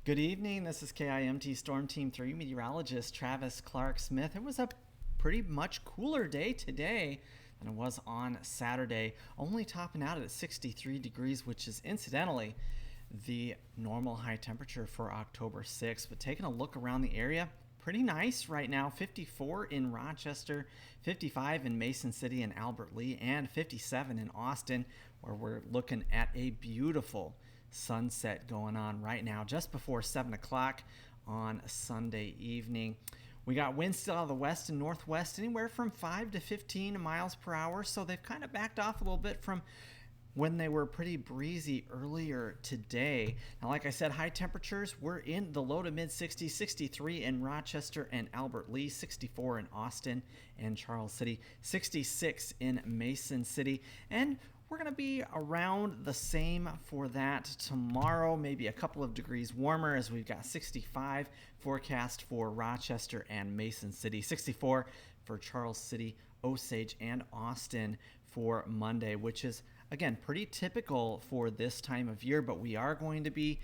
Good evening. This is KIMT Storm Team 3 meteorologist Travis Clark Smith. It was a pretty much cooler day today than it was on Saturday, only topping out at 63 degrees, which is incidentally the normal high temperature for October 6th. But taking a look around the area, pretty nice right now. 54 in Rochester, 55 in Mason City and Albert Lea, and 57 in Austin, where we're looking at a beautiful sunset going on right now just before 7 o'clock on Sunday evening. We got winds still out of the west and northwest anywhere from 5 to 15 miles per hour, so they've kind of backed off a little bit from when they were pretty breezy earlier today. Now, like I said, high temperatures were in the low to mid 60s, 63 in Rochester and Albert Lea, 64 in Austin and Charles City, 66 in Mason City, and we're going to be around the same for that tomorrow, maybe a couple of degrees warmer, as we've got 65 forecast for Rochester and Mason City, 64 for Charles City, Osage, and Austin for Monday, which is, again, pretty typical for this time of year, but we are going to be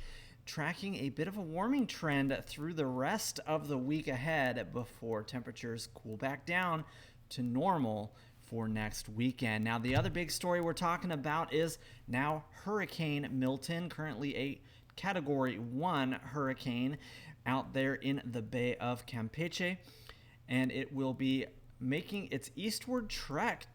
tracking a bit of a warming trend through the rest of the week ahead before temperatures cool back down to normal for next weekend. Now, the other big story we're talking about is now Hurricane Milton, currently a Category 1 hurricane out there in the Bay of Campeche, and it will be making its eastward trek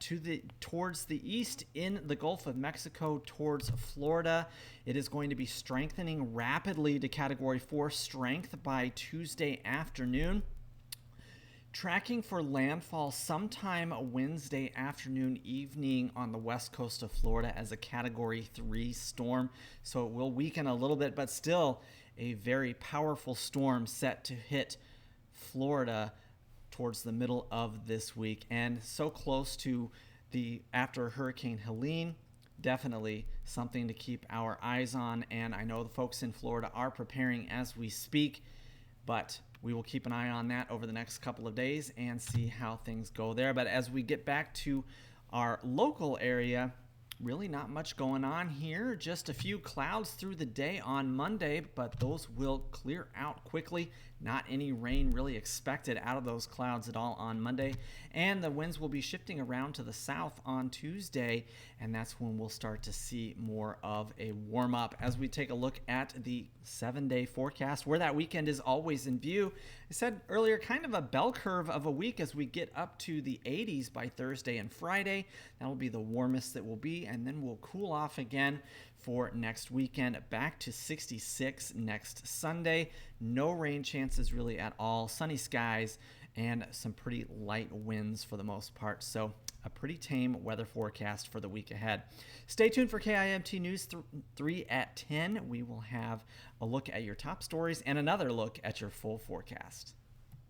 towards the east in the Gulf of Mexico towards Florida. It is going to be strengthening rapidly to Category 4 strength by Tuesday afternoon. Tracking for landfall sometime Wednesday afternoon, evening on the west coast of Florida as a Category 3 storm. So it will weaken a little bit, but still a very powerful storm set to hit Florida towards the middle of this week. And so close to the after Hurricane Helene, definitely something to keep our eyes on. And I know the folks in Florida are preparing as we speak, but we will keep an eye on that over the next couple of days and see how things go there. But as we get back to our local area, really not much going on here. Just a few clouds through the day on Monday, but those will clear out quickly. Not any rain really expected out of those clouds at all on Monday. And the winds will be shifting around to the south on Tuesday, and that's when we'll start to see more of a warm up. As we take a look at the 7-day forecast, where that weekend is always in view, I said earlier, kind of a bell curve of a week as we get up to the 80s by Thursday and Friday. That will be the warmest that will be, and then we'll cool off again for next weekend, back to 66 next Sunday. No rain chances really at all. Sunny skies and some pretty light winds for the most part. So a pretty tame weather forecast for the week ahead. Stay tuned for KIMT News 3 at 10. We will have a look at your top stories and another look at your full forecast.